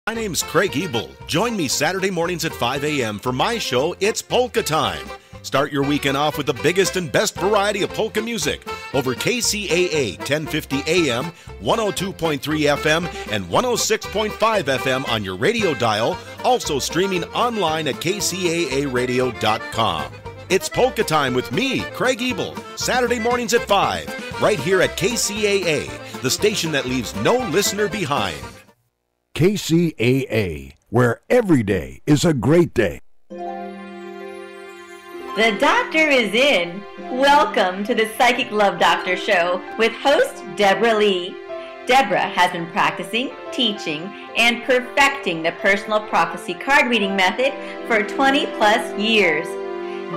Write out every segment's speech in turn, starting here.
My name's Craig Ebel. Join me Saturday mornings at 5 a.m. for my show, It's Polka Time. Start your weekend off with the biggest and best variety of polka music over KCAA 1050 AM, 102.3 FM, and 106.5 FM on your radio dial, also streaming online at kcaaradio.com. It's Polka Time with me, Craig Ebel, Saturday mornings at 5, right here at KCAA, the station that leaves no listener behind. KCAA, where every day is a great day. The doctor is in. Welcome to the Psychic Love Doctor Show with host Deborah Lee. Deborah has been practicing, teaching, and perfecting the personal prophecy card reading method for 20 plus years.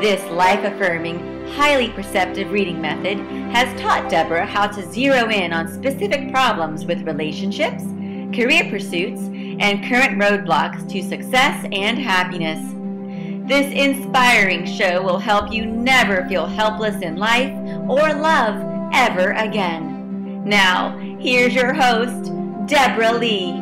This life-affirming, highly perceptive reading method has taught Deborah how to zero in on specific problems with relationships, career pursuits, and current roadblocks to success and happiness. This inspiring show will help you never feel helpless in life or love ever again. Now, here's your host, Deborah Lee.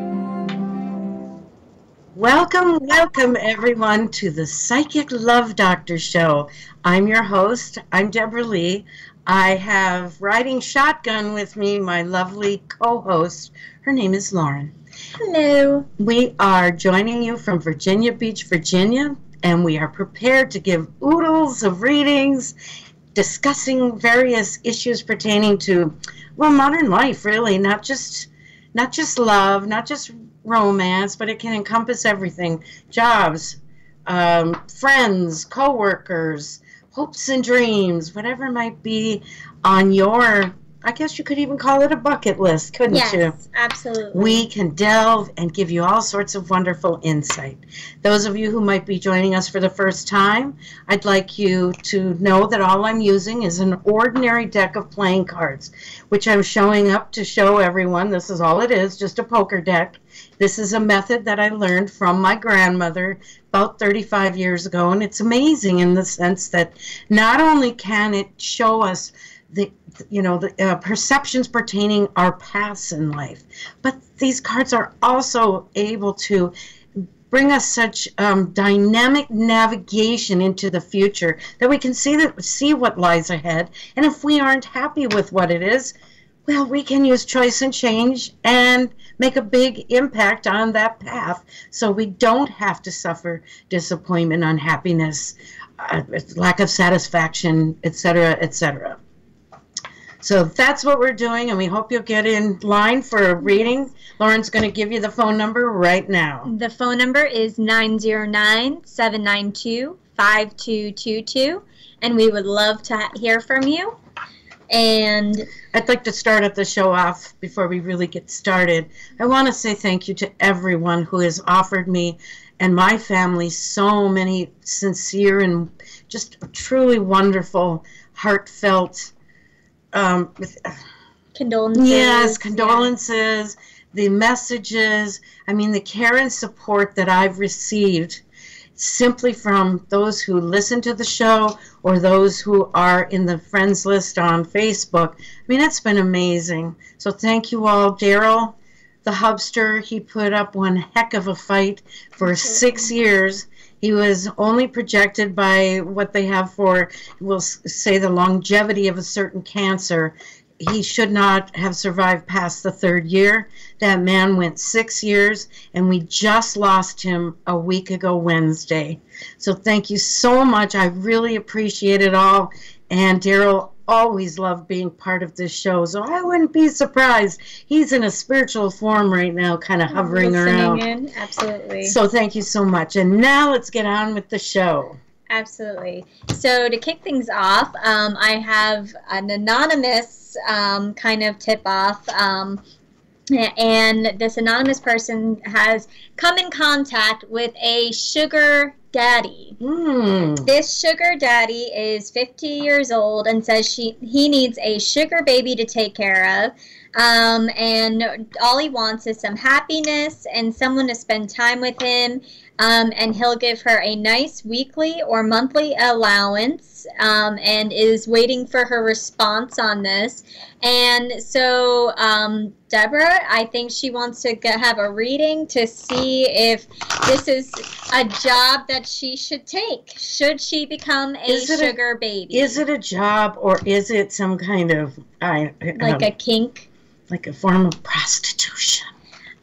Welcome, everyone, to the Psychic Love Doctor Show. I'm your host. I'm Deborah Lee. I have riding shotgun with me my lovely co-host. Her name is Lauren. Hello. We are joining you from Virginia Beach, Virginia, and we are prepared to give oodles of readings, discussing various issues pertaining to, well, modern life, really. Not just love, not just romance, but it can encompass everything. Jobs, friends, co-workers, hopes and dreams, whatever it might be on your, I guess you could even call it a bucket list, couldn't you? Yes, absolutely. We can delve and give you all sorts of wonderful insight. Those of you who might be joining us for the first time, I'd like you to know that all I'm using is an ordinary deck of playing cards, which I'm showing up to show everyone. This is all it is, just a poker deck. This is a method that I learned from my grandmother about 35 years ago, and it's amazing in the sense that not only can it show us the perceptions pertaining our paths in life, but these cards are also able to bring us such dynamic navigation into the future that we can see what lies ahead. And if we aren't happy with what it is, well, we can use choice and change and make a big impact on that path, so we don't have to suffer disappointment, unhappiness, lack of satisfaction, etc., etc. So that's what we're doing, and we hope you'll get in line for a reading. Lauren's going to give you the phone number right now. The phone number is 909-792-5222, and we would love to hear from you. And I'd like to start the show off before we really get started. I want to say thank you to everyone who has offered me and my family so many sincere and just truly wonderful, heartfelt condolences. Yes, condolences, the messages, I mean the care and support that I've received simply from those who listen to the show or those who are in the friends list on Facebook. I mean, it's been amazing. So thank you all. Daryl, the hubster, he put up one heck of a fight for 6 years. He was only projected by what they have for, we'll say, the longevity of a certain cancer. He should not have survived past the 3rd year. That man went 6 years, and we just lost him a week ago Wednesday. So thank you so much. I really appreciate it all. And Daryl always loved being part of this show, so I wouldn't be surprised. He's in a spiritual form right now, kind of hovering around. In. Absolutely. So thank you so much. And now let's get on with the show. Absolutely. So to kick things off, I have an anonymous kind of tip-off, and this anonymous person has come in contact with a sugar daddy. This sugar daddy is 50 years old and says he needs a sugar baby to take care of, and all he wants is some happiness and someone to spend time with him. and he'll give her a nice weekly or monthly allowance, and is waiting for her response on this. And so Deborah, I think she wants to have a reading to see if this is a job that she should take. Should she become a sugar baby? Is it a job, or is it some kind of like a kink? Like a form of prostitution?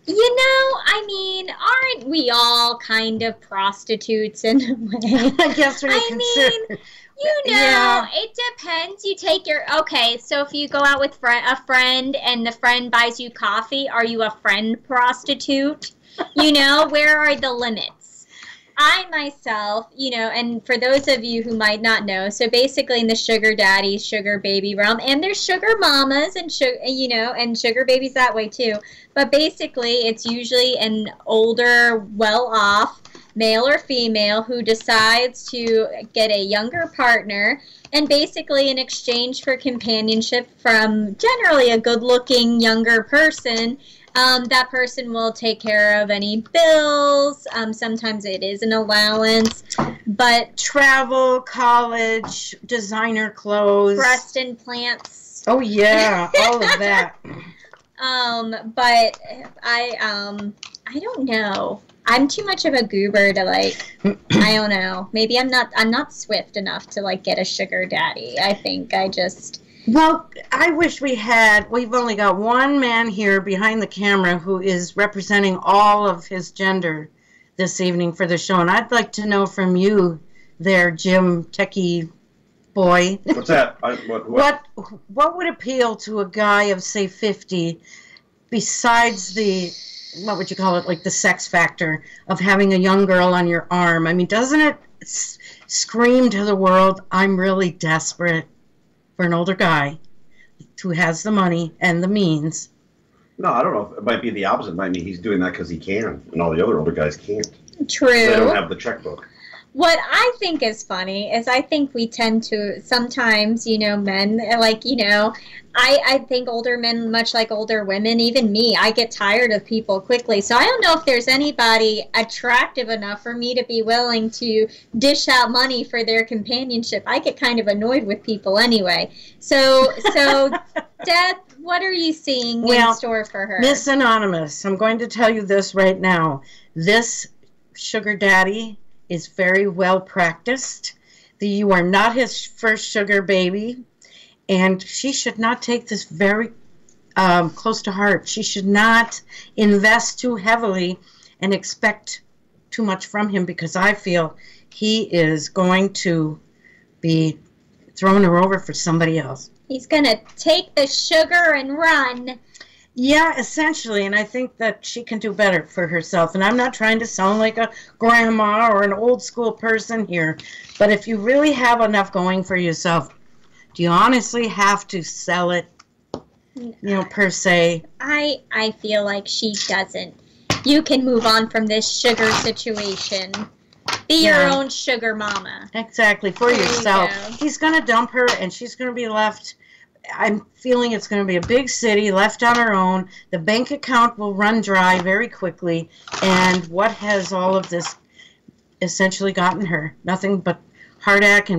You know, I mean, aren't we all kind of prostitutes in a way? I guess when you consider... It depends. You take okay, so if you go out with a friend and the friend buys you coffee, are you a friend prostitute? Where are the limits? I myself, and for those of you who might not know, so basically in the sugar daddy, sugar baby realm, and there's sugar mamas and and sugar babies that way too. But basically, it's usually an older, well-off male or female who decides to get a younger partner, and basically in exchange for companionship from generally a good-looking younger person, that person will take care of any bills. Sometimes it is an allowance, but travel, college, designer clothes, breast implants. Oh yeah, all of that. But I don't know. I'm too much of a goober to I don't know. Maybe I'm not swift enough to get a sugar daddy. I think I just... Well, I wish we've only got one man here behind the camera who is representing all of his gender this evening for the show. And I'd like to know from you there, Jim Techie boy. What's that? What would appeal to a guy of, say, 50 besides the, what would you call it, like the sex factor of having a young girl on your arm? I mean, doesn't it scream to the world, I'm really desperate for an older guy who has the money and the means? No, I don't know. It might be the opposite. It might be he's doing that because he can, and all the other older guys can't. True. They don't have the checkbook. What I think is funny is I think we tend to sometimes, men, I think older men, much like older women, even me, I get tired of people quickly. So I don't know if there's anybody attractive enough for me to be willing to dish out money for their companionship. I get kind of annoyed with people anyway. So Deb, what are you seeing in store for her? Miss Anonymous, I'm going to tell you this right now. This sugar daddy is very well practiced. You are not his first sugar baby, and she should not take this very close to heart. She should not invest too heavily and expect too much from him, because I feel he is going to be throwing her over for somebody else. He's going to take the sugar and run. Yeah, essentially, and I think that she can do better for herself. And I'm not trying to sound like a grandma or an old school person here, but if you really have enough going for yourself, do you honestly have to sell it, per se? I feel like she doesn't. You can move on from this sugar situation. Be your own sugar mama. Exactly, for yourself. He's going to dump her, and she's going to be left... I'm feeling it's going to be a big city, left on her own. The bank account will run dry very quickly. And what has all of this essentially gotten her? Nothing but heartache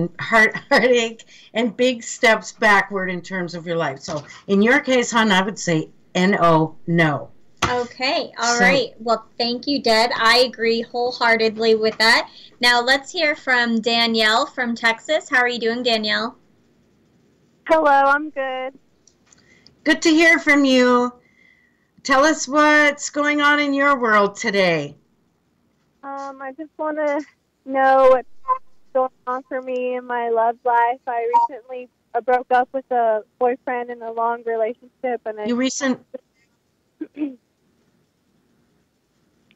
and big steps backward in terms of your life. So in your case, hon, I would say no. Okay, all right. Well, thank you, Deb. I agree wholeheartedly with that. Now let's hear from Danielle from Texas. How are you doing, Danielle? Hello, I'm good. Good to hear from you. Tell us what's going on in your world today. I just want to know what's going on for me in my love life. I recently broke up with a boyfriend in a long relationship, and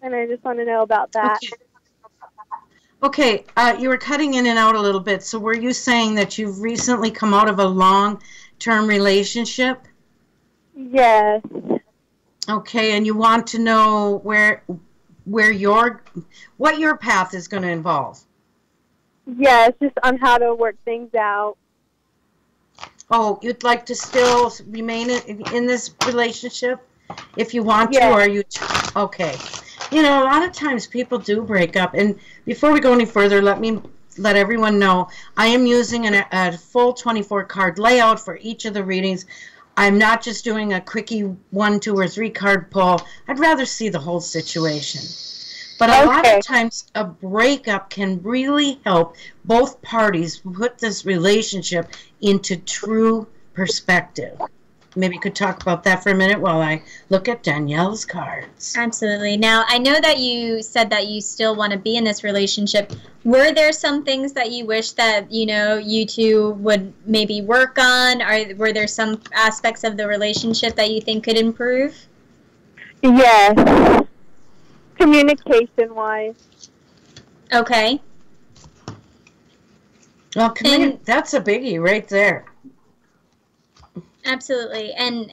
and I just want to know about that. Okay, you were cutting in and out a little bit. So were you saying that you've recently come out of a long-term relationship? Yes. Okay, and you want to know what your path is going to involve? Yes, just on how to work things out. Oh, you'd like to still remain in this relationship if you want to, or are you... Okay. You know, a lot of times people do break up. And before we go any further, let me let everyone know I am using a full 24-card layout for each of the readings. I'm not just doing a quickie 1, 2, or 3 card pull. I'd rather see the whole situation. But a lot of times a breakup can really help both parties put this relationship into true perspective. Maybe you could talk about that for a minute while I look at Danielle's cards. Absolutely. Now, I know that you said that you still want to be in this relationship. Were there some things that you wish that, you two would maybe work on? Or were there some aspects of the relationship that you think could improve? Yes. Communication-wise. Okay. Well, that's a biggie right there. Absolutely. And,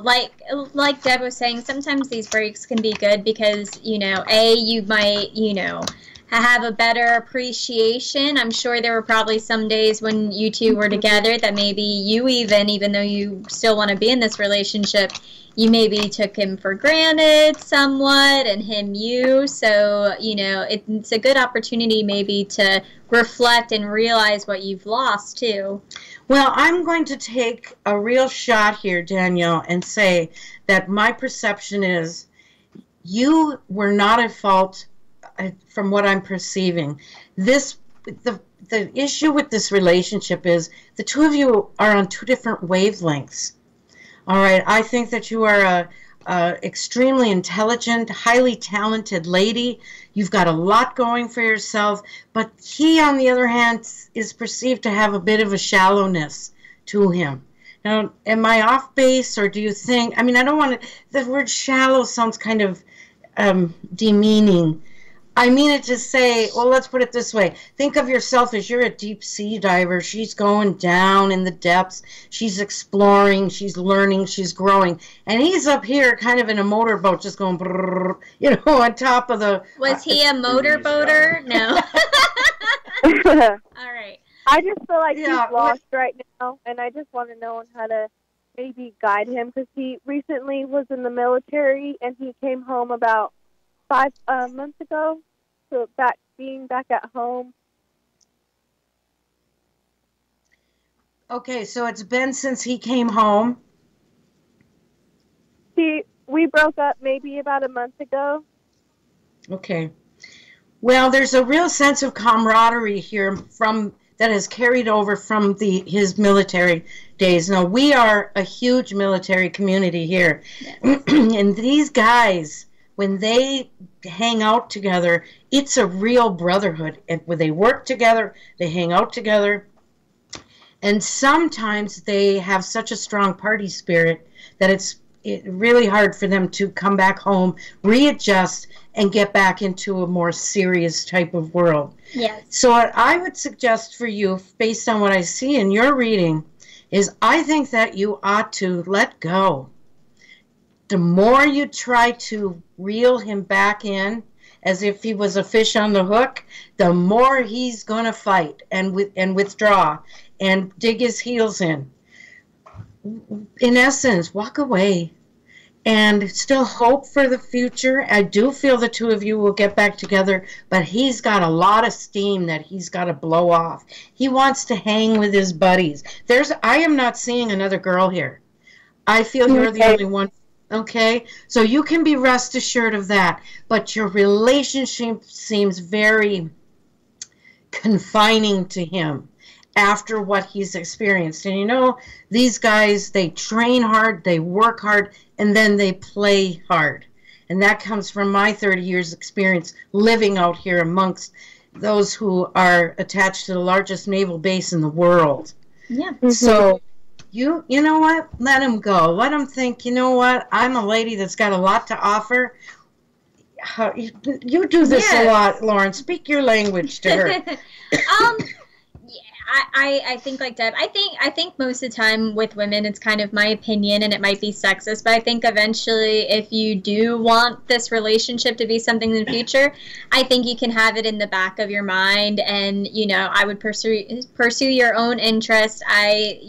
like Deb was saying, sometimes these breaks can be good because, you might, have a better appreciation. I'm sure there were probably some days when you two were together that maybe you even though you still want to be in this relationship, you maybe took him for granted somewhat and him you. So, it's a good opportunity maybe to reflect and realize what you've lost too. Well, I'm going to take a real shot here, Danielle, and say that my perception is you were not at fault from what I'm perceiving. The issue with this relationship is the two of you are on 2 different wavelengths. All right, I think that you are a extremely intelligent, highly talented lady. You've got a lot going for yourself, but he, on the other hand, is perceived to have a bit of a shallowness to him. Now, am I off base, or do you think, I don't want to, the word shallow sounds kind of demeaning. I mean it to say, well, let's put it this way. Think of yourself as you're a deep sea diver. She's going down in the depths. She's exploring. She's learning. She's growing. And he's up here kind of in a motorboat just going, brrr, on top of the... Was he a motorboater? No. All right. I just feel like he's lost right now, and I just want to know how to maybe guide him, because he recently was in the military, and he came home about 5 months ago, so being back at home. Okay, so it's been since he came home? We broke up maybe about a month ago. Okay. Well, there's a real sense of camaraderie here that has carried over from his military days. Now, we are a huge military community here, and these guys, when they hang out together, it's a real brotherhood. And when they work together, they hang out together. And sometimes they have such a strong party spirit that it's really hard for them to come back home, readjust, and get back into a more serious type of world. Yes. So what I would suggest for you, based on what I see in your reading, is I think that you ought to let go. The more you try to reel him back in as if he was a fish on the hook, the more he's going to fight and withdraw and dig his heels in. In essence, walk away and still hope for the future. I do feel the two of you will get back together, but he's got a lot of steam that he's got to blow off. He wants to hang with his buddies. I am not seeing another girl here. I feel you're the only one. Okay, so you can be rest assured of that, but your relationship seems very confining to him after what he's experienced. And these guys, they train hard, they work hard, and then they play hard. And that comes from my 30 years experience living out here amongst those who are attached to the largest naval base in the world. Yeah. So you know what? Let him go. Let him think, you know what? I'm a lady that's got a lot to offer. You do this a lot, Lauren. Speak your language to her. I think like Deb, I think most of the time with women, it's kind of my opinion, and it might be sexist, but I think eventually if you do want this relationship to be something in the future, I think you can have it in the back of your mind, and, I would pursue your own interests. I,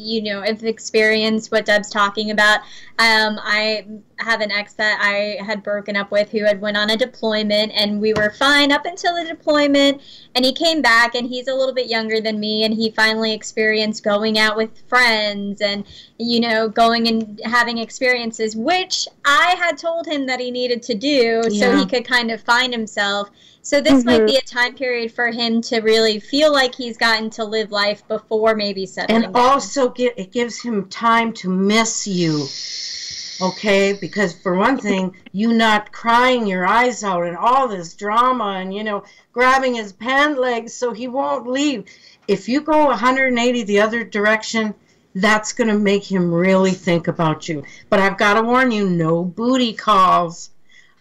have experienced what Deb's talking about. I have an ex that I had broken up with who had went on a deployment, and we were fine up until the deployment, and he came back, and he's a little bit younger than me, and he finally experienced going out with friends and, you know, going and having experiences, which I had told him that he needed to do so he could kind of find himself. So this might be a time period for him to really feel like he's gotten to live life before maybe settling down. And also it gives him time to miss you, okay? Because for one thing, you not crying your eyes out and all this drama and, you know, grabbing his pant legs so he won't leave. If you go 180 the other direction, that's going to make him really think about you. But I've got to warn you, no booty calls.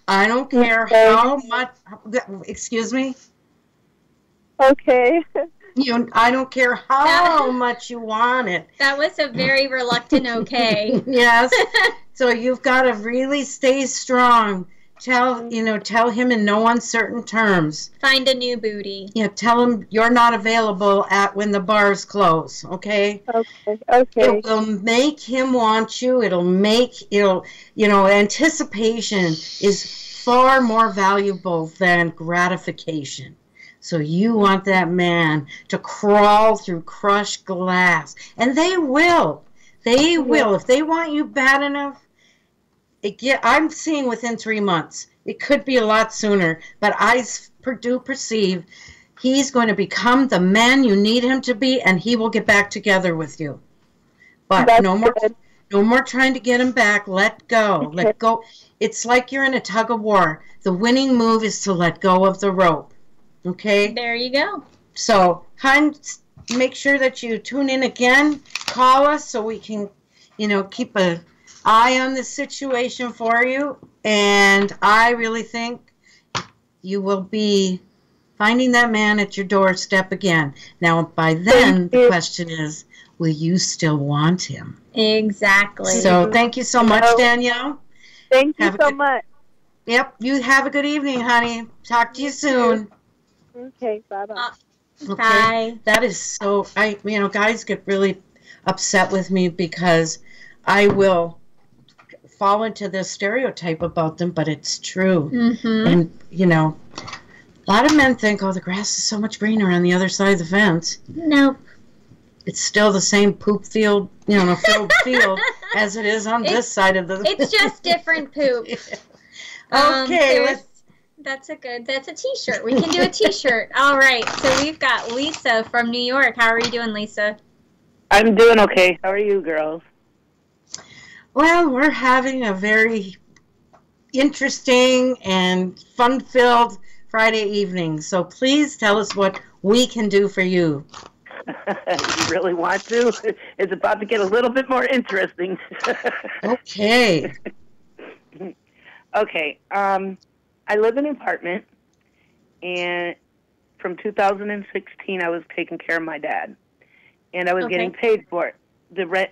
I don't care how much, excuse me? Okay. I don't care how much you want it. That was a very reluctant okay. Yes. So you've got to really stay strong. Tell him in no uncertain terms. Find a new booty. Yeah, tell him you're not available when the bars close, okay? Okay. It will make him want you. Anticipation is far more valuable than gratification. So you want that man to crawl through crushed glass. And they will. They will. If they want you bad enough, I'm seeing within 3 months. It could be a lot sooner, but I do perceive he's going to become the man you need him to be, and he will get back together with you. But no more trying to get him back. Let go. Okay. Let go. It's like you're in a tug of war. The winning move is to let go of the rope. Okay? There you go. So make sure that you tune in again. Call us so we can, keep an eye on the situation for you. And I really think you will be finding that man at your doorstep again. Now, by then, the question is, will you still want him? Exactly. So thank you so much, Danielle. Thank you so much. Yep. You have a good evening, honey. Talk to you soon. Okay. Bye-bye. Okay. Bye. That is so, guys get really upset with me because I will fall into this stereotype about them, but it's true. Mm-hmm. And, a lot of men think, the grass is so much greener on the other side of the fence. Nope. It's still the same poop field, filled field as it is on this side of the... It's just different poop. Okay. That's a t-shirt. We can do a t-shirt. All right. So we've got Lisa from New York. How are you doing, Lisa? I'm doing okay. How are you, girls? Well, we're having a very interesting and fun-filled Friday evening. So please tell us what we can do for you. You really want to? It's about to get a little bit more interesting. Okay. Okay. I live in an apartment, and from 2016, I was taking care of my dad, and I was getting paid for it. The rent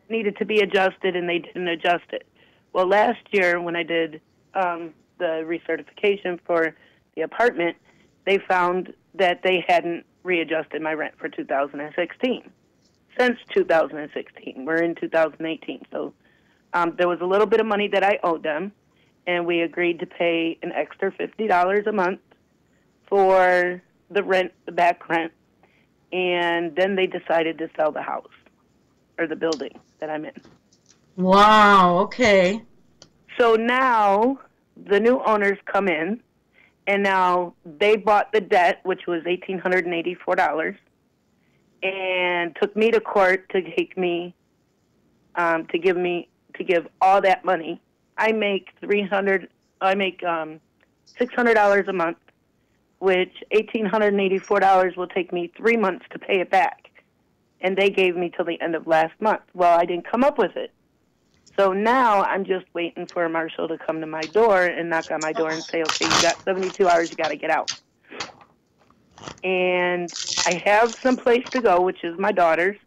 needed to be adjusted, and they didn't adjust it. Well, last year, when I did the recertification for the apartment, they found that they hadn't readjusted my rent for 2016. Since 2016. We're in 2018. So there was a little bit of money that I owed them, and we agreed to pay an extra $50 a month for the rent, the back rent, and then they decided to sell the house or the building that I'm in. Wow, okay. So now the new owners come in, and now they bought the debt, which was $1,884, and took me to court to take me, to give all that money. I make $600 a month, which $1,884 will take me 3 months to pay it back. And they gave me till the end of last month. Well, I didn't come up with it. So now I'm just waiting for a marshal to come to my door and knock on my door and say, okay, you got 72 hours, you got to get out. And I have some place to go, which is my daughter's,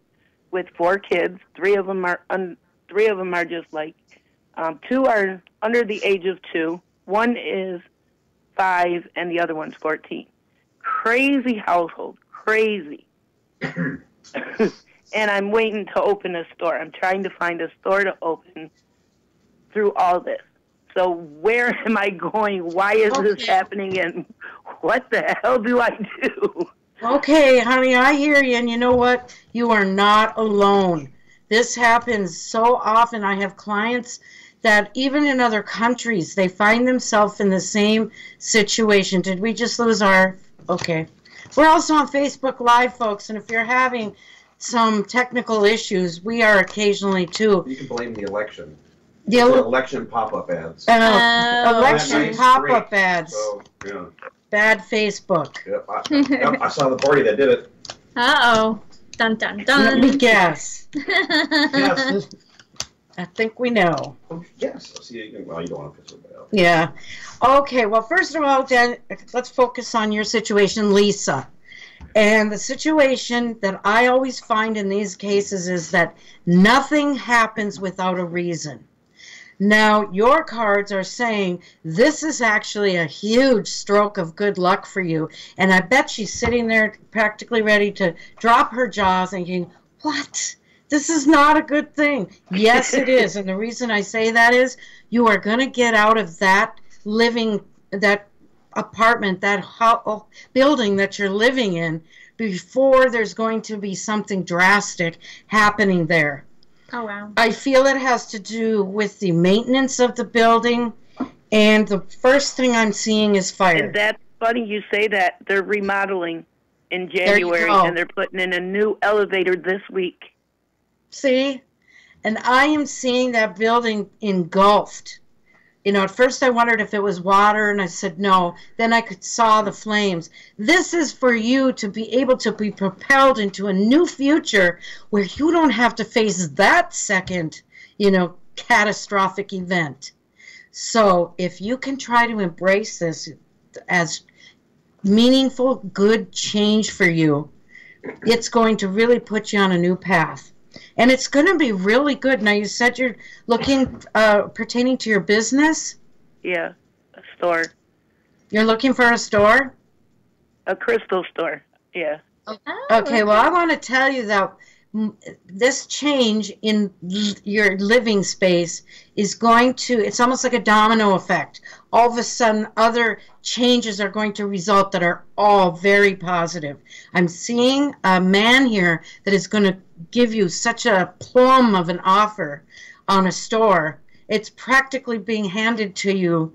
with 4 kids. 3 of them are just like, 2 are under the age of 2. 1 is 5, and the other one's 14. Crazy household, crazy. And I'm waiting to open a store. I'm trying to find a store to open through all this. So where am I going? Why is this happening? And what the hell do I do? Okay, honey, I hear you. And you know what? You are not alone. This happens so often. I have clients that even in other countries, they find themselves in the same situation. Did we just lose our... Okay. We're also on Facebook Live, folks, and if you're having some technical issues, we are occasionally too. You can blame the election. The election pop-up ads. Election pop-up ads. So, yeah. Bad Facebook. Yep, I saw the party that did it. Uh-oh. Dun, dun, dun. Let me guess. Yes. I think we know. Yes. See, well, you don't want to piss everybody off. Yeah. Okay, well, first of all, Dan, let's focus on your situation, Lisa. And the situation that I always find in these cases is that nothing happens without a reason. Now, your cards are saying this is actually a huge stroke of good luck for you. And I bet she's sitting there practically ready to drop her jaw thinking, what? This is not a good thing. Yes, it is. And the reason I say that is you are going to get out of that that apartment, that building that you're living in before there's going to be something drastic happening there. Oh, wow. I feel it has to do with the maintenance of the building, and the first thing I'm seeing is fire. And that's funny you say that. They're remodeling in January, and they're putting in a new elevator this week. See? And I am seeing that building engulfed. You know, at first I wondered if it was water, and I said no. Then I saw the flames. This is for you to be able to be propelled into a new future where you don't have to face that second, catastrophic event. So if you can try to embrace this as meaningful, good change for you, it's going to really put you on a new path. And it's going to be really good. Now, you said you're looking pertaining to your business? Yeah, a store. You're looking for a store? A crystal store, yeah. Okay, well, I want to tell you that this change in your living space is going to, it's almost like a domino effect. All of a sudden, other changes are going to result that are all very positive. I'm seeing a man here that is going to give you such a plum of an offer on a store. It's practically being handed to you.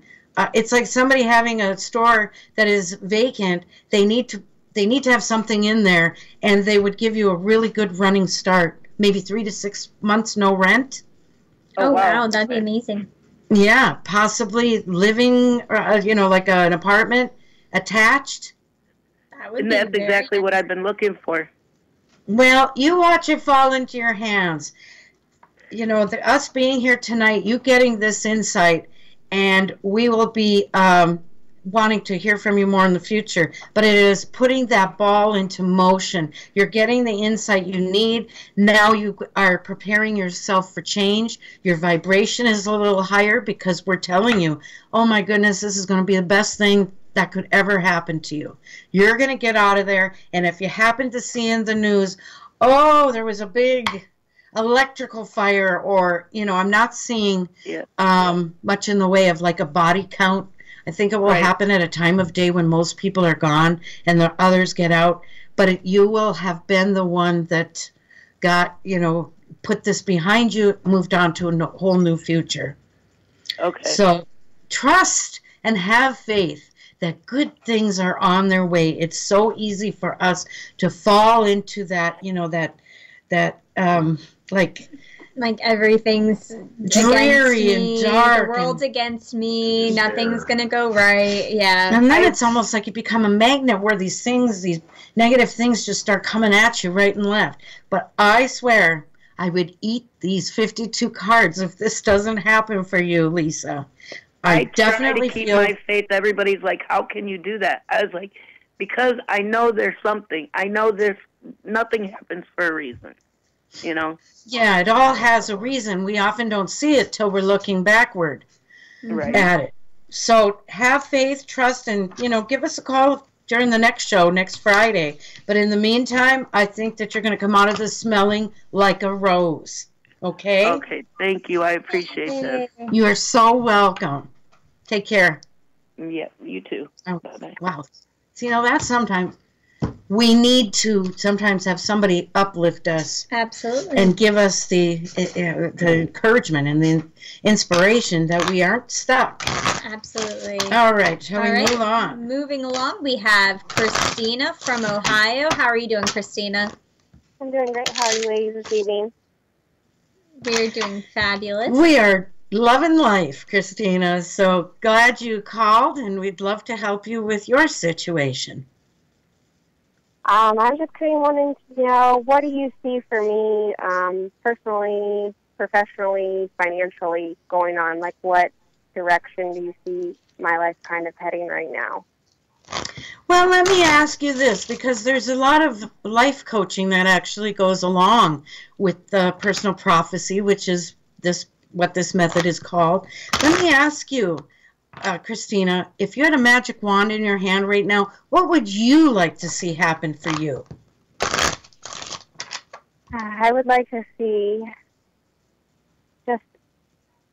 It's like somebody having a store that is vacant. They need to have something in there, and they would give you a really good running start. Maybe 3 to 6 months, no rent. Oh, wow, that'd be amazing. Yeah, possibly living, like an apartment attached. And that's exactly what I've been looking for. Well, you watch it fall into your hands. Us being here tonight, you getting this insight, and we will be wanting to hear from you more in the future, but it is putting that ball into motion. You're getting the insight you need. Now you are preparing yourself for change. Your vibration is a little higher because we're telling you, oh my goodness, this is going to be the best thing that could ever happen to you. You're going to get out of there, and if you happen to see in the news, oh, there was a big electrical fire, or, I'm not seeing much in the way of like a body count. I think it will happen at a time of day when most people are gone and the others get out. But you will have been the one that got, put this behind you, moved on to a whole new future. Okay. So trust and have faith that good things are on their way. It's so easy for us to fall into that, like everything's dreary and dark. The world's against me. Nothing's going to go right. Yeah. And then it's almost like you become a magnet where these negative things just start coming at you right and left. But I swear I would eat these 52 cards if this doesn't happen for you, Lisa. I definitely try to keep my faith. Everybody's like, how can you do that? I was like, because I know there's something. I know nothing happens for a reason. Yeah, it all has a reason. We often don't see it till we're looking backward at it. So have faith, trust, and give us a call during the next show next Friday. But in the meantime, I think that you're going to come out of this smelling like a rose. Okay? Okay, thank you. I appreciate that. You are so welcome. Take care. Yeah, you too. Oh, Bye-bye. wow. See, that's sometimes we need to sometimes have somebody uplift us. Absolutely. And give us the encouragement and the inspiration that we aren't stuck. Absolutely. All right, shall we move on? Moving along, we have Christina from Ohio. How are you doing, Christina? I'm doing great. How are you ladies this evening? We're doing fabulous. We are loving life, Christina. So glad you called, and we'd love to help you with your situation. I'm just kind of wanting to know, what do you see for me personally, professionally, financially going on? Like, what direction do you see my life kind of heading right now? Well, let me ask you this, because there's a lot of life coaching that actually goes along with personal prophecy, which is what this method is called. Let me ask you, Christina, if you had a magic wand in your hand right now, what would you like to see happen for you? I would like to see just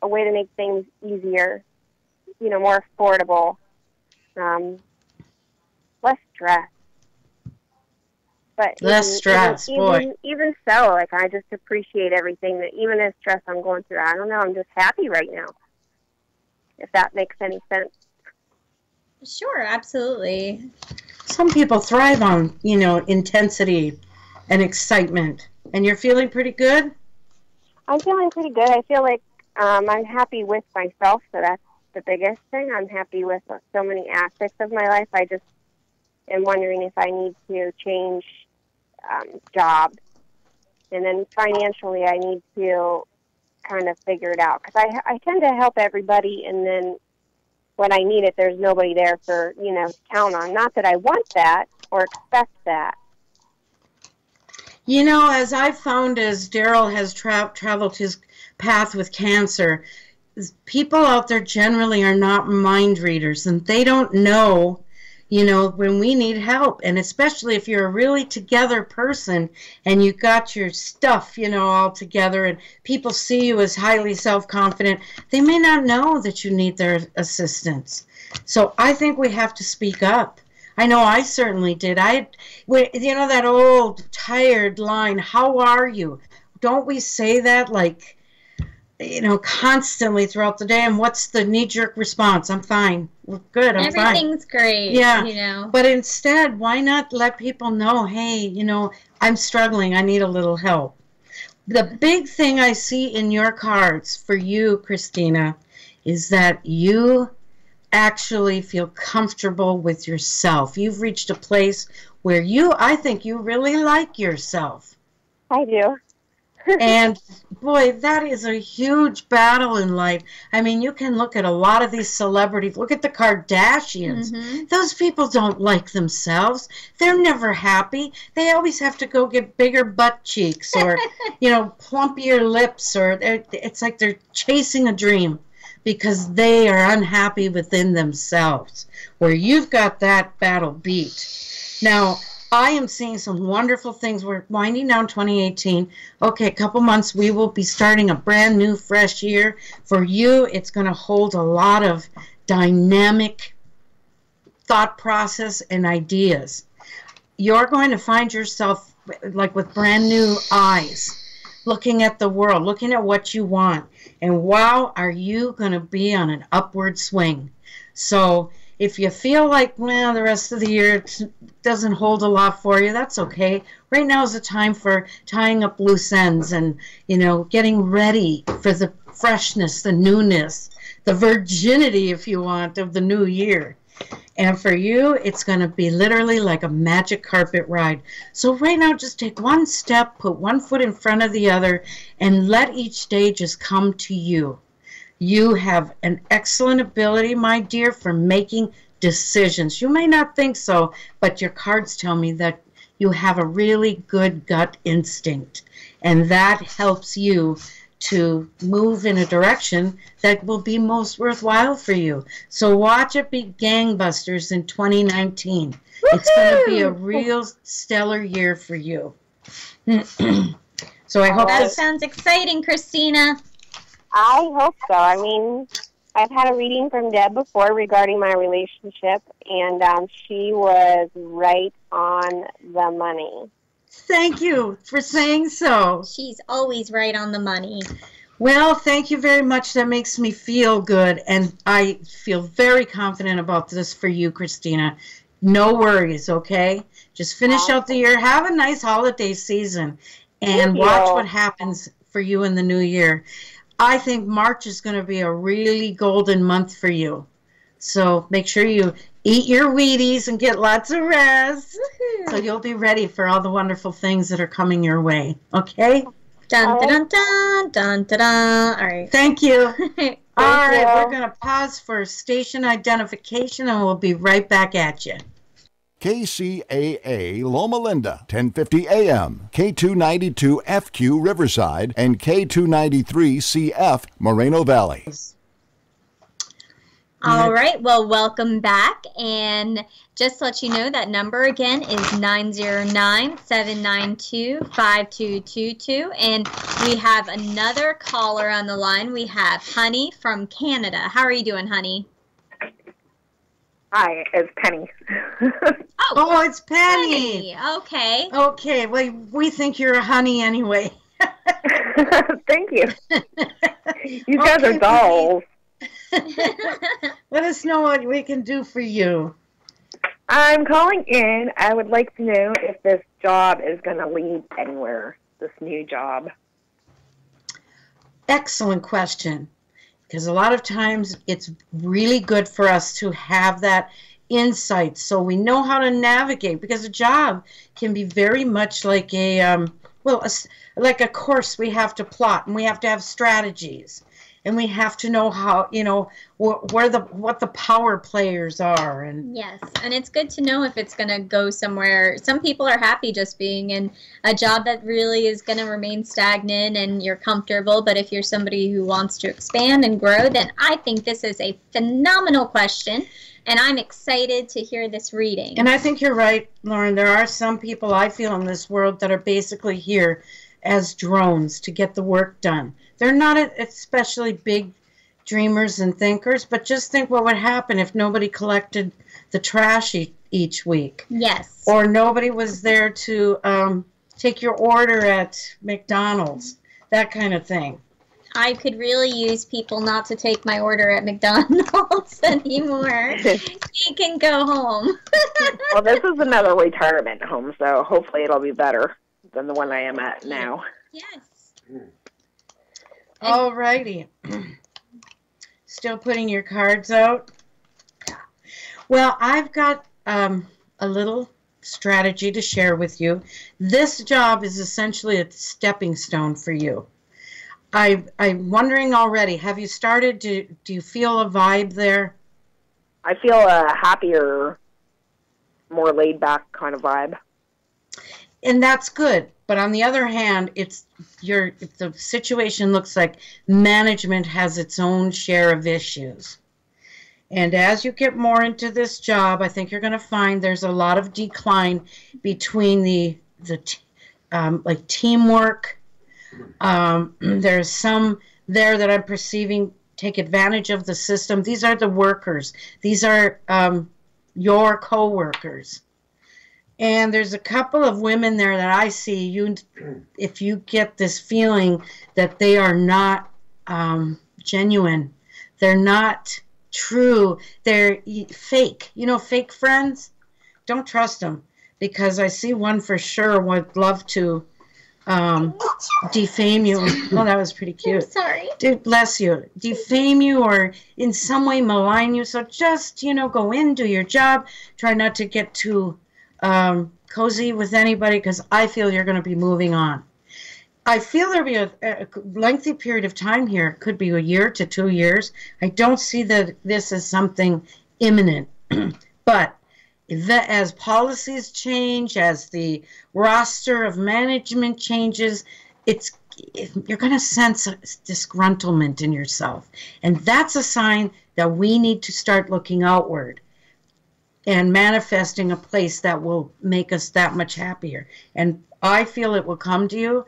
a way to make things easier, more affordable, less stress. But less stress, boy. Even so, like, I just appreciate everything, that even the stress I'm going through, I don't know, I'm just happy right now. If that makes any sense. Sure, absolutely. Some people thrive on, intensity and excitement. And you're feeling pretty good? I'm feeling pretty good. I feel like I'm happy with myself, so that's the biggest thing. I'm happy with so many aspects of my life. I just am wondering if I need to change jobs. And then financially, I need to kind of figure it out, because I tend to help everybody, and then when I need it, there's nobody there for to count on. Not that I want that or expect that. As I've found, as Daryl has traveled his path with cancer, people out there generally are not mind readers, and they don't know when we need help. And especially if you're a really together person and you got your stuff, all together, and people see you as highly self-confident, they may not know that you need their assistance. So I think we have to speak up. I know I certainly did. That old tired line, how are you? Don't we say that like, constantly throughout the day? And what's the knee-jerk response? I'm fine. We're good. I'm fine. Everything's great. Yeah. But instead, why not let people know, hey, I'm struggling. I need a little help. The big thing I see in your cards for you, Christina, is that you actually feel comfortable with yourself. You've reached a place where I think you really like yourself. I do. And boy, that is a huge battle in life. I mean, you can look at a lot of these celebrities. Look at the Kardashians. Mm-hmm. Those people don't like themselves. They're never happy. They always have to go get bigger butt cheeks or, plumpier lips, or it's like they're chasing a dream because they are unhappy within themselves, where you've got that battle beat. Now, I am seeing some wonderful things. We're winding down 2018. Okay, a couple months, we will be starting a brand new, fresh year. For you, it's going to hold a lot of dynamic thought process and ideas. You're going to find yourself like with brand new eyes, looking at the world, looking at what you want. And wow, are you going to be on an upward swing. So if you feel like, well, the rest of the year doesn't hold a lot for you, that's okay. Right now is the time for tying up loose ends and, getting ready for the freshness, the newness, the virginity, if you want, of the new year. And for you, it's going to be literally like a magic carpet ride. So right now, just take one step, put one foot in front of the other, and let each day just come to you. You have an excellent ability, my dear, for making decisions. You may not think so, but your cards tell me that you have a really good gut instinct, and that helps you to move in a direction that will be most worthwhile for you. So watch it be gangbusters in 2019. Woo-hoo! It's going to be a real stellar year for you. So I hope that sounds exciting, Christina. I hope so. I mean, I've had a reading from Deb before regarding my relationship, and she was right on the money. Thank you for saying so. She's always right on the money. Well, thank you very much. That makes me feel good, and I feel very confident about this for you, Christina. No worries, okay? Just finish out the year. Have a nice holiday season, and watch what happens for you in the new year. I think March is going to be a really golden month for you. So make sure you eat your Wheaties and get lots of rest. So you'll be ready for all the wonderful things that are coming your way. Okay? Dun, dun, dun, dun, dun, dun, dun. All right. Thank you. All right, we're going to pause for station identification, and we'll be right back at you. KCAA Loma Linda, 1050 AM, K292FQ Riverside, and K293CF Moreno Valley. All right, well, welcome back, and just to let you know, that number again is 909-792-5222, and we have another caller on the line. We have Honey from Canada. How are you doing, Honey? Hi, it's Penny. Oh, it's Penny. Okay. Okay, well, we think you're a honey anyway. Thank you. You guys are dolls. Let us know what we can do for you. I'm calling in. I would like to know if this job is going to lead anywhere, this new job. Excellent question. Because a lot of times it's really good for us to have that insight so we know how to navigate, because a job can be very much like like a course we have to plot, and we have to have strategies, and we have to know how, what the power players are. And yes, and it's good to know if it's going to go somewhere. Some people are happy just being in a job that really is going to remain stagnant and you're comfortable, but if you're somebody who wants to expand and grow, then I think this is a phenomenal question, and I'm excited to hear this reading. And I think you're right, Lauren. There are some people I feel in this world that are basically here as drones to get the work done. They're not especially big dreamers and thinkers, but just think what would happen if nobody collected the trash each week. Yes. Or nobody was there to take your order at McDonald's, that kind of thing. I could really use people not to take my order at McDonald's anymore. You can go home. Well, this is another retirement home, so hopefully it'll be better than the one I am at now. Yes. All righty. Still putting your cards out? Well, I've got a little strategy to share with you. This job is essentially a stepping stone for you. I'm wondering already, have you started, do you feel a vibe there? I feel a happier, more laid-back kind of vibe. And that's good. But on the other hand, the situation looks like management has its own share of issues. And as you get more into this job, I think you're going to find there's a lot of decline between the teamwork. There's some there that I'm perceiving take advantage of the system. These are the workers. These are your co-workers. And there's a couple of women there that I see, if you get this feeling that they are not genuine, they're not true, they're fake. Fake friends? Don't trust them, because I see one for sure would love to defame you. Oh, that was pretty cute. I'm sorry. Dude, bless you. Defame you or in some way malign you. So just, go in, do your job. Try not to get too cozy with anybody, because I feel you're going to be moving on. I feel there'll be a lengthy period of time here. It could be a year to 2 years. I don't see that this is something imminent. But as policies change, as the roster of management changes, you're going to sense disgruntlement in yourself. And that's a sign that we need to start looking outward and manifesting a place that will make us that much happier. And I feel it will come to you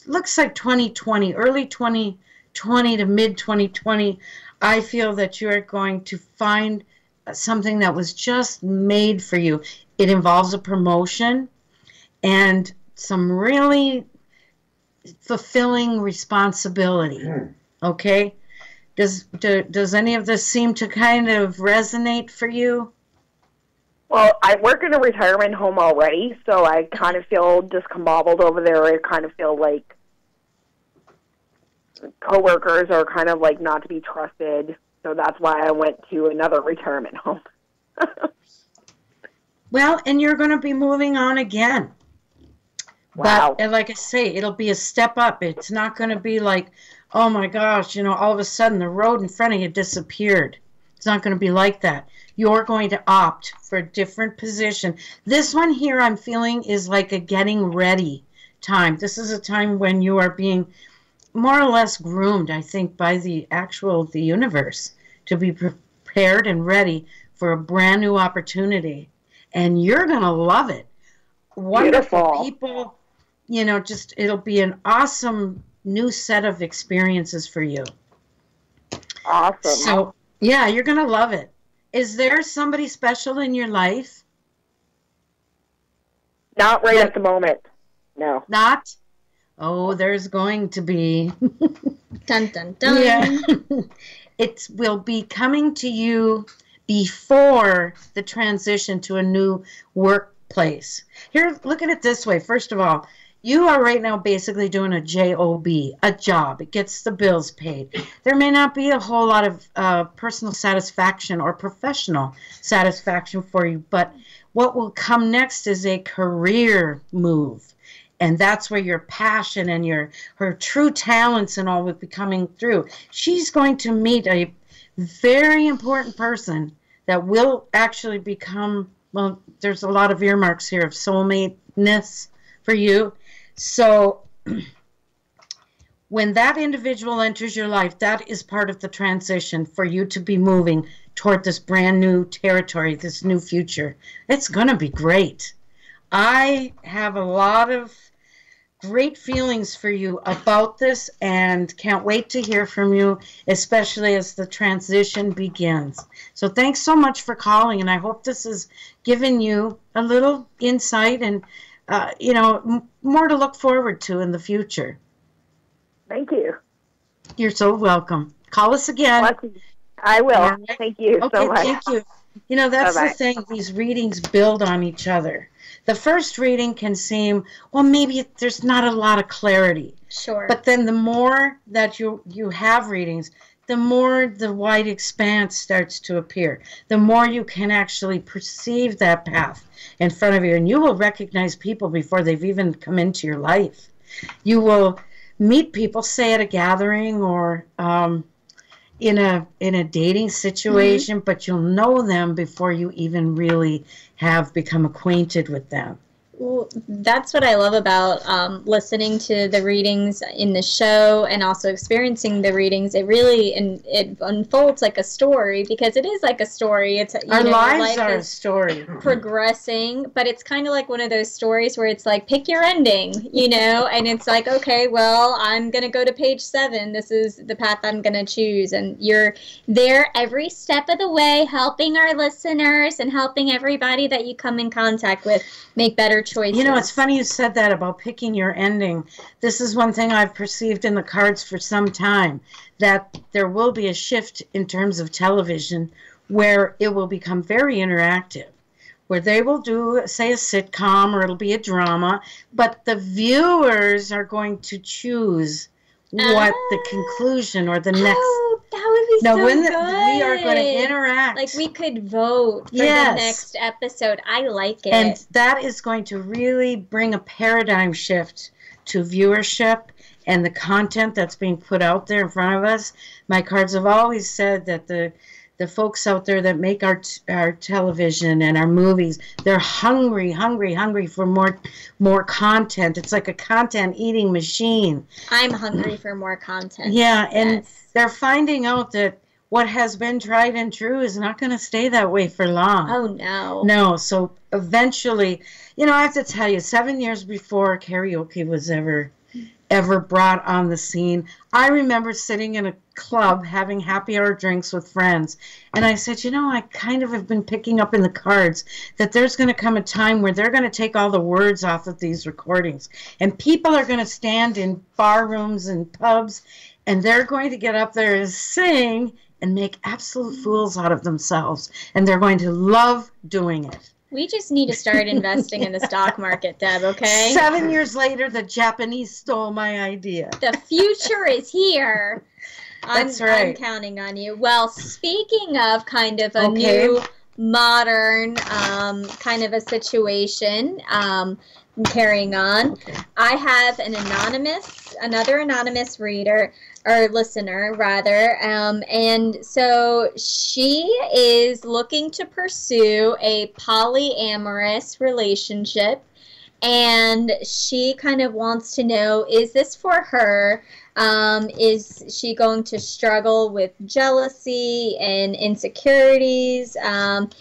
looks like 2020, early 2020 to mid 2020, I feel that you are going to find something that was just made for you. It involves a promotion and some really fulfilling responsibility. Okay? Does any of this seem to kind of resonate for you? Well, I work in a retirement home already, so I kind of feel discombobbled over there. I kind of feel like coworkers are kind of like not to be trusted, so that's why I went to another retirement home. Well, and you're going to be moving on again. Wow. But like I say, it'll be a step up. It's not going to be like, oh my gosh, all of a sudden the road in front of you disappeared. It's not going to be like that. You're going to opt for a different position. This one here I'm feeling is like a getting ready time. This is a time when you are being more or less groomed, I think, by the universe to be prepared and ready for a brand new opportunity. And you're going to love it. Wonderful Beautiful. People, just it'll be an awesome new set of experiences for you. Awesome. So, yeah, you're going to love it. Is there somebody special in your life? Not right at the moment. No. Not? Oh, there's going to be. Dun, dun, dun. Yeah. It will be coming to you before the transition to a new workplace. Here, look at it this way. First of all, you are right now basically doing a job, a job. It gets the bills paid. There may not be a whole lot of personal satisfaction or professional satisfaction for you, but what will come next is a career move. And that's where your passion and her true talents and all will be coming through. She's going to meet a very important person that will actually become, well, there's a lot of earmarks here of soulmate-ness for you. So when that individual enters your life, that is part of the transition for you to be moving toward this brand new territory, this new future. It's going to be great. I have a lot of great feelings for you about this and can't wait to hear from you, especially as the transition begins. So thanks so much for calling, and I hope this has given you a little insight and more to look forward to in the future. Thank you. You're so welcome. Call us again. I will. Right. Thank you so much. Thank you. That's Bye-bye. the thing. These readings build on each other. The first reading can seem, well, maybe there's not a lot of clarity. Sure. But then the more that you have readings, the more the wide expanse starts to appear. The more you can actually perceive that path in front of you. And you will recognize people before they've even come into your life. You will meet people, say at a gathering or in a dating situation, but you'll know them before you even really have become acquainted with them. Well, that's what I love about listening to the readings in the show and also experiencing the readings. It really it unfolds like a story, because it is like a story. It's Our lives life are a is story. progressing, but it's kind of like one of those stories where it's like, pick your ending, and it's like, okay, well, I'm going to go to page 7. This is the path I'm going to choose. And you're there every step of the way, helping our listeners and helping everybody that you come in contact with make better choices. It's funny you said that about picking your ending. This is one thing I've perceived in the cards for some time, that there will be a shift in terms of television where it will become very interactive, where they will do, say, a sitcom or it'll be a drama, but the viewers are going to choose what the conclusion or the next. Oh, that would be so good. We are going to interact. Like we could vote for the next episode. I like it. And that is going to really bring a paradigm shift to viewership and the content that's being put out there in front of us. My cards have always said that the folks out there that make our television and our movies, they're hungry for more content. It's like a content eating machine. I'm hungry for more content. Yeah, and they're finding out that what has been tried and true is not going to stay that way for long. Oh, no. No, so eventually, I have to tell you, 7 years before karaoke was ever ever brought on the scene. I remember sitting in a club having happy hour drinks with friends, and I said, you know, I kind of have been picking up in the cards that there's going to come a time where they're going to take all the words off of these recordings, and people are going to stand in bar rooms and pubs, and they're going to get up there and sing and make absolute fools out of themselves, and they're going to love doing it. We just need to start investing in the stock market, Deb, okay? 7 years later, the Japanese stole my idea. The future is here. That's right. I'm counting on you. Well, speaking of kind of a new, modern kind of a situation, carrying on, I have another anonymous reader, or listener rather, and so she is looking to pursue a polyamorous relationship, and she kind of wants to know, is this for her? Is she going to struggle with jealousy and insecurities? And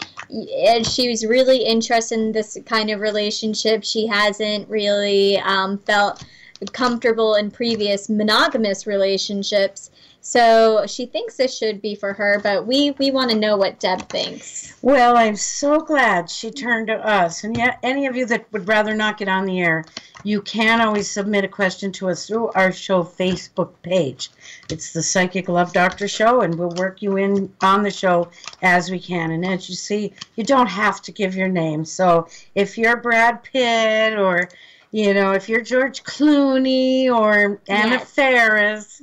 she was really interested in this kind of relationship. She hasn't really felt comfortable in previous monogamous relationships. So she thinks this should be for her, but we want to know what Deb thinks. Well, I'm so glad she turned to us. And yet, any of you that would rather not get on the air, you can always submit a question to us through our show Facebook page. It's the Psychic Love Doctor Show, and we'll work you in on the show as we can. And as you see, you don't have to give your name. So if you're Brad Pitt, or you know, if you're George Clooney or Anna Faris,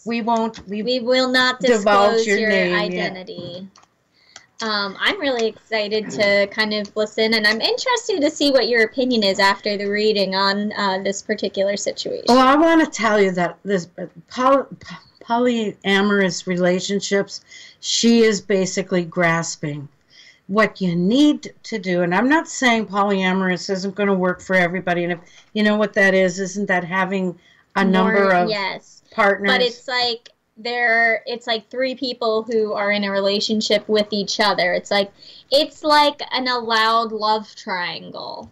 we will not disclose your identity. I'm really excited to kind of listen, and I'm interested to see what your opinion is after the reading on this particular situation. Well, I want to tell you that this polyamorous relationships, she is basically grasping. What you need to do, and I'm not saying polyamorous isn't going to work for everybody, and if you know what that is, isn't that having a number of partners? But it's like three people who are in a relationship with each other. It's like an allowed love triangle.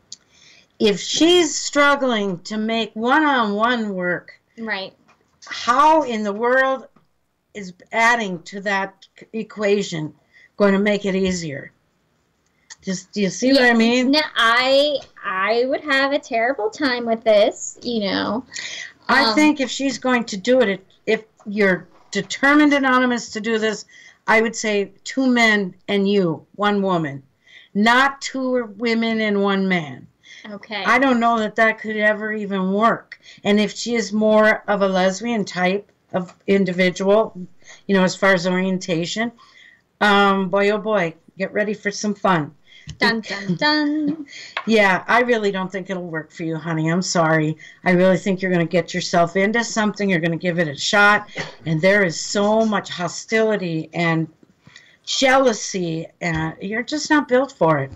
If she's struggling to make one-on-one work, right? How in the world is adding to that equation going to make it easier? Do you see what I mean? No, I would have a terrible time with this, you know. I think if she's going to do it, if you're determined, Anonymous, to do this, I would say 2 men and you, 1 woman. Not 2 women and 1 man. Okay. I don't know that could ever even work. And if she is more of a lesbian type of individual, you know, as far as orientation, boy, oh boy, get ready for some fun. Dun, dun, dun. Yeah, I really don't think it'll work for you, honey. I'm sorry. I really think you're going to get yourself into something. You're going to give it a shot. And there is so much hostility and jealousy. And you're just not built for it.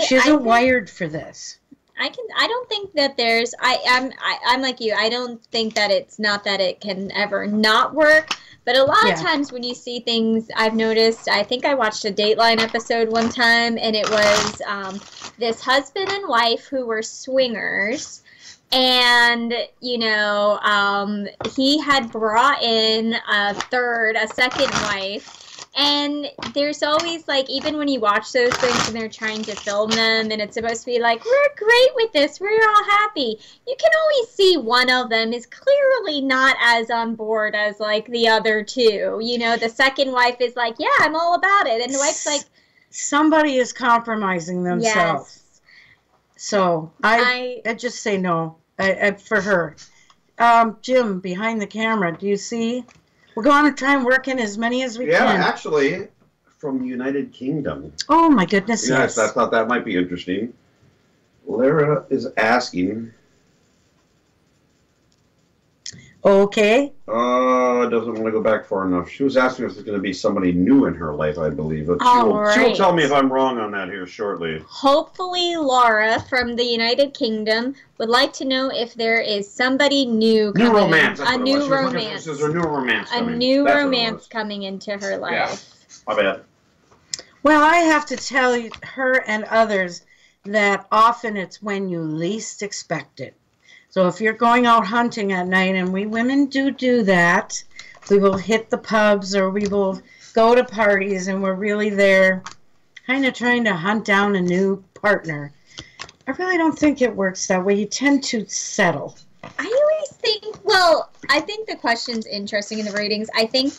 She isn't wired for this. I don't think that there's, I'm like you. I don't think that it's not that it can ever not work. But a lot of times when you see things, I've noticed, I think I watched a Dateline episode one time, and it was this husband and wife who were swingers, and, you know, he had brought in a second wife, and there's always, like, even when you watch those things and they're trying to film them, and it's supposed to be like, we're great with this, we're all happy, you can always see one of them is clearly not as on board as, like, the other 2. You know, the second wife is like, yeah, I'm all about it, and the wife's like, somebody is compromising themselves. Yes. So I just say no for her. Jim, behind the camera, do you see? We're going to try and work in as many as we can. Yeah, actually, from the United Kingdom. Oh, my goodness, yes. I thought that might be interesting. Lara is asking... Okay. Doesn't want to go back far enough. She was asking if there's going to be somebody new in her life, I believe. But she will tell me if I'm wrong on that here shortly. Hopefully, Laura from the United Kingdom would like to know if there is somebody new coming. New romance. A new romance. There's a new romance coming. A new romance coming into her life. Yeah. My bad. Well, I have to tell you, her and others, that often it's when you least expect it. So if you're going out hunting at night, and we women do that, we will hit the pubs or we will go to parties, and we're really there kind of trying to hunt down a new partner. I really don't think it works that way. You tend to settle. I always think, well, I think the question's interesting in the ratings. I think,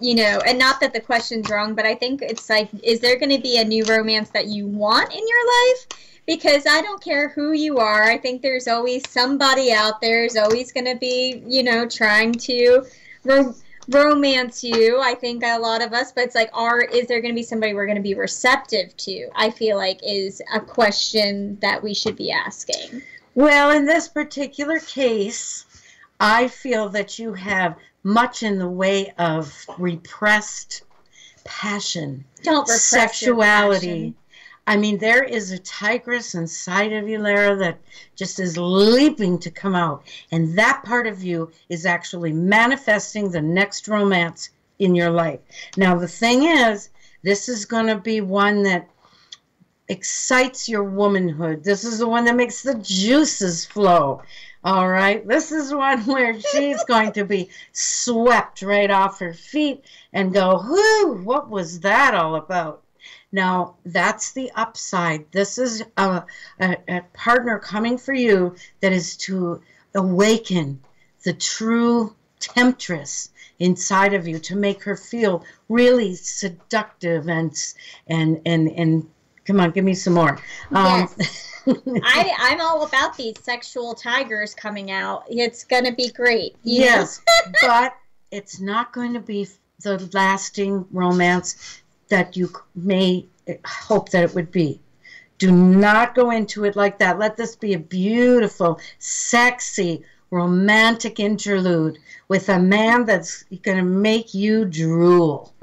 you know, and not that the question's wrong, but I think it's like, is there going to be a new romance that you want in your life? Because I don't care who you are. I think there's always somebody out there who's always going to be, you know, trying to romance you. I think a lot of us, but it's like, is there going to be somebody we're going to be receptive to? I feel like is a question that we should be asking. Well, in this particular case, I feel that you have much in the way of repressed passion. Don't repress sexuality. Your passion. I mean, there is a tigress inside of you, Lara, that just is leaping to come out. And that part of you is actually manifesting the next romance in your life. Now, the thing is, this is going to be one that excites your womanhood. This is the one that makes the juices flow. All right? This is one where she's going to be swept right off her feet and go, whoo, what was that all about? Now, that's the upside. This is a partner coming for you that is to awaken the true temptress inside of you, to make her feel really seductive and come on, give me some more. Yes. I'm all about these sexual tigers coming out. It's going to be great. Yes, but it's not going to be the lasting romance that you may hope that it would be. Do not go into it like that. Let this be a beautiful, sexy, romantic interlude with a man that's going to make you drool.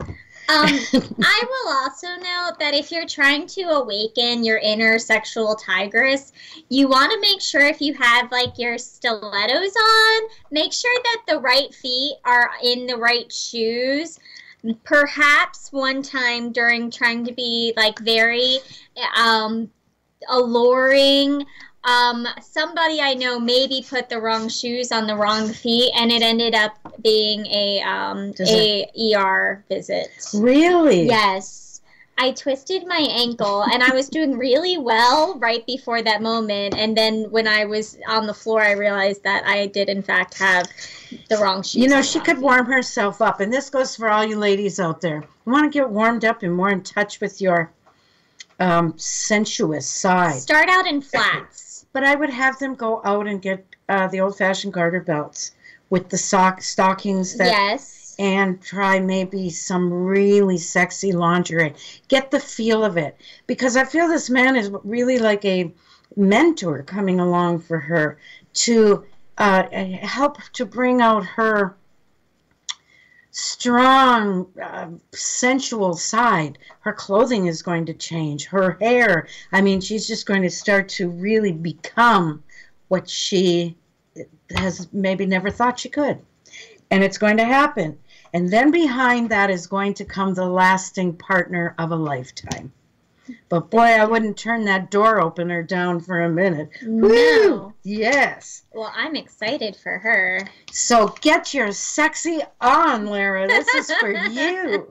I will also note that if you're trying to awaken your inner sexual tigress, you want to make sure if you have like your stilettos on, make sure that the right feet are in the right shoes. Perhaps one time during trying to be like very alluring, somebody I know maybe put the wrong shoes on the wrong feet, and it ended up being a ER visit. Really? Yes. I twisted my ankle, and I was doing really well right before that moment, and then when I was on the floor, I realized that I did, in fact, have the wrong shoes. You know, she could warm herself up, and this goes for all you ladies out there. You want to get warmed up and more in touch with your sensuous side. Start out in flats. But I would have them go out and get the old-fashioned garter belts with the stockings that... Yes. And try maybe some really sexy lingerie. Get the feel of it. Because I feel this man is really like a mentor coming along for her to help to bring out her strong, sensual side. Her clothing is going to change. Her hair. I mean, she's just going to start to really become what she has maybe never thought she could. And it's going to happen. And then behind that is going to come the lasting partner of a lifetime. But boy, I wouldn't turn that door opener down for a minute. No. Woo! Yes. Well, I'm excited for her. So get your sexy on, Lara. This is for you.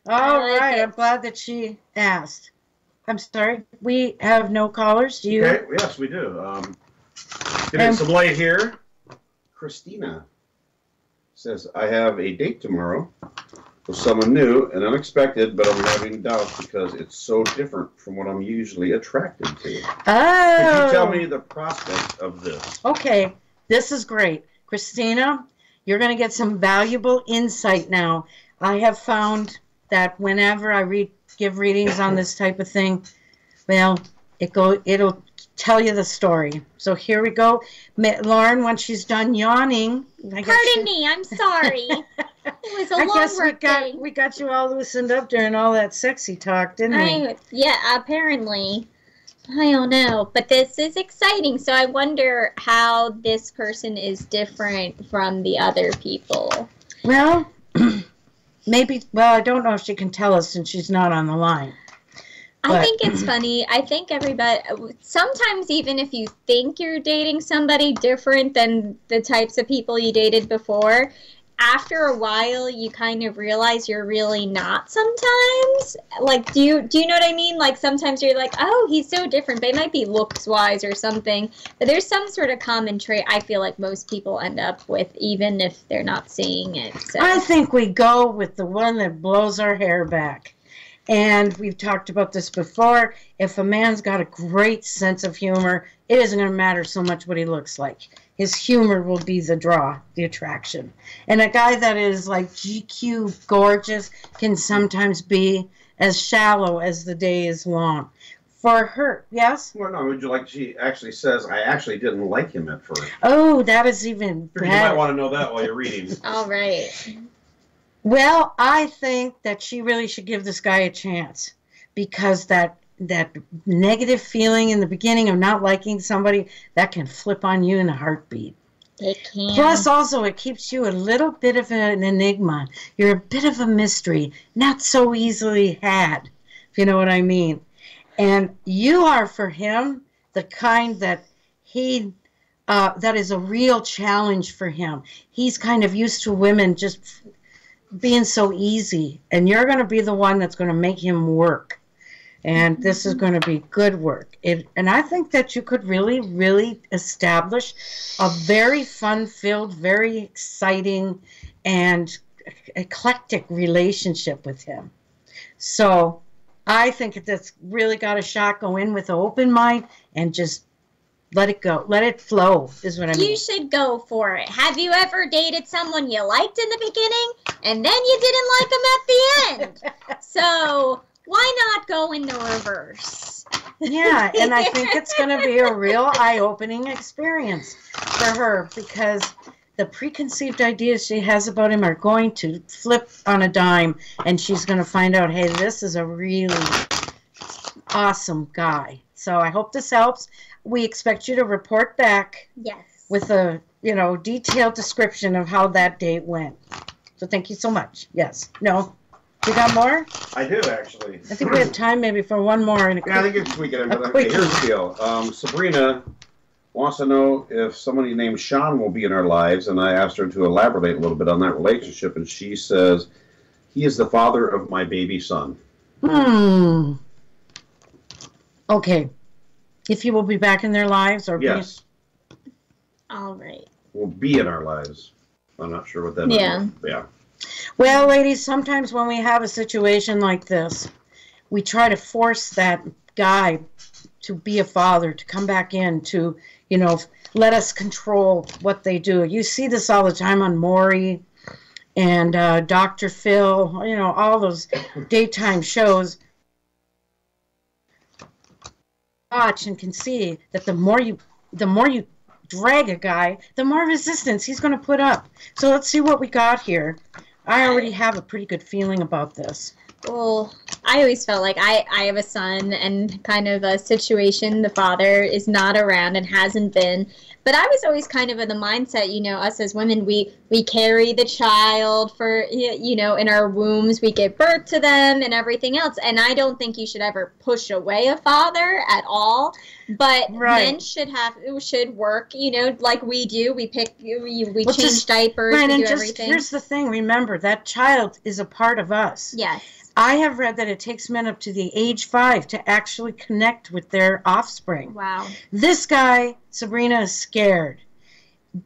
All right. I'm glad that she asked. I'm sorry. We have no callers. Do you? Okay. Yes, we do. Getting some light here. Christina says, I have a date tomorrow with someone new and unexpected, but I'm having doubts because it's so different from what I'm usually attracted to. Oh. Could you tell me the prospect of this? Okay. This is great. Christina, you're going to get some valuable insight now. I have found that whenever I give readings on this type of thing, well, it'll tell you the story. So here we go. Lauren, when she's done yawning... Pardon me, I'm sorry. It was a long work day. We got you all loosened up during all that sexy talk, didn't we? Yeah, apparently. I don't know. But this is exciting. So I wonder how this person is different from the other people. Well, maybe... Well, I don't know if she can tell us since she's not on the line. I think it's funny. I think everybody, sometimes even if you think you're dating somebody different than the types of people you dated before, after a while you kind of realize you're really not sometimes. Like, do you know what I mean? Like, sometimes you're like, oh, he's so different, but it might be looks-wise or something. But there's some sort of common trait I feel like most people end up with, even if they're not seeing it. So. I think we go with the one that blows our hair back. And we've talked about this before. If a man's got a great sense of humor, it isn't going to matter so much what he looks like. His humor will be the draw, the attraction. And a guy that is like GQ gorgeous can sometimes be as shallow as the day is long. For her, yes? Well, no, would you like, she actually says, I actually didn't like him at first. Oh, that is even better. You might want to know that while you're reading. All right. Well, I think that she really should give this guy a chance, because that negative feeling in the beginning of not liking somebody, that can flip on you in a heartbeat. It can. Plus, also, it keeps you a little bit of an enigma. You're a bit of a mystery, not so easily had, if you know what I mean. And you are, for him, the kind that that is a real challenge for him. He's kind of used to women just being so easy, and you're going to be the one that's going to make him work. And this is going to be good work. And I think that you could really, really establish a very fun-filled, very exciting, and eclectic relationship with him. So I think that's really got a shot. Go in with an open mind and just let it go. Let it flow is what I mean. You should go for it. Have you ever dated someone you liked in the beginning and then you didn't like them at the end? So why not go in the reverse? Yeah, and I think it's going to be a real eye-opening experience for her, because the preconceived ideas she has about him are going to flip on a dime, and she's going to find out, hey, this is a really awesome guy. So I hope this helps. We expect you to report back. Yes. With a, detailed description of how that date went. So thank you so much. Yes. No? You got more? I do, actually. I think we have time maybe for one more. I think we can. Okay, here's the deal. Sabrina wants to know if somebody named Sean will be in our lives, and I asked her to elaborate a little bit on that relationship, and she says, he is the father of my baby son. Okay. If he will be back in their lives? Or yes. All right. Will be in our lives. I'm not sure what that means. Yeah. Well, ladies, sometimes when we have a situation like this, we try to force that guy to be a father, to come back in, to, let us control what they do. You see this all the time on Maury and Dr. Phil, all those daytime shows. Watch and can see that the more you drag a guy, the more resistance he's going to put up. So let's see what we got here. I already have a pretty good feeling about this. Well, I always felt like I have a son, and kind of a situation, the father is not around and hasn't been. But I was always kind of in the mindset, us as women, we carry the child for, in our wombs, we give birth to them and everything else. And I don't think you should ever push away a father at all. But men should work, like we do. We change diapers, we do everything. Here's the thing, remember, that child is a part of us. Yes. I have read that it takes men up to the age 5 to actually connect with their offspring. Wow. This guy, Sabrina, is scared.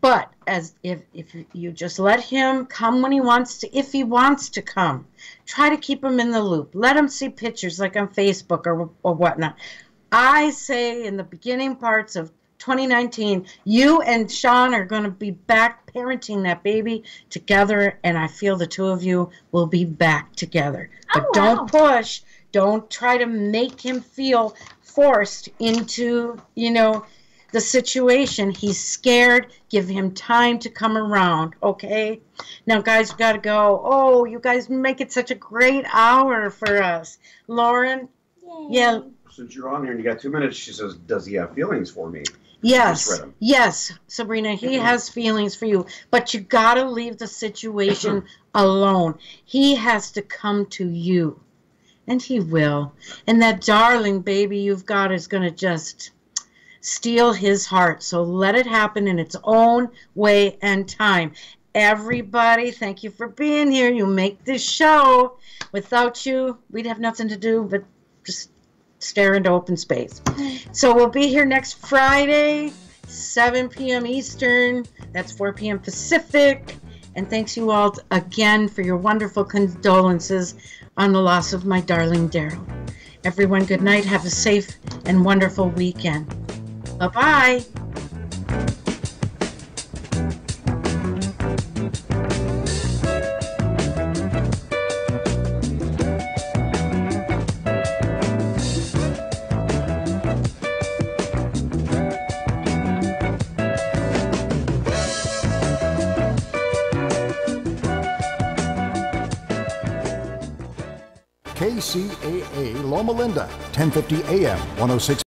But if you just let him come when he wants to, if he wants to come, try to keep him in the loop. Let him see pictures like on Facebook or whatnot. I say in the beginning parts of 2019, you and Sean are going to be back parenting that baby together, and I feel the two of you will be back together. But don't push. Don't try to make him feel forced into, the situation. He's scared. Give him time to come around, okay? Now, guys, we've got to go. Oh, you guys make it such a great hour for us. Lauren? Yay. Yeah. Since you're on here and you got 2 minutes, she says, does he have feelings for me? Yes, Sabrina, he has feelings for you, but you got to leave the situation alone. He has to come to you. And he will. And that darling baby you've got is going to just steal his heart. So let it happen in its own way and time. Everybody, thank you for being here. You make this show. Without you, we'd have nothing to do but just stare into open space. So we'll be here next Friday, 7 p.m. Eastern. That's 4 p.m. Pacific. And thanks you all again for your wonderful condolences on the loss of my darling Daryl. Everyone, good night. Have a safe and wonderful weekend. Bye-bye. KCAA Loma Linda, 1050 AM, 106.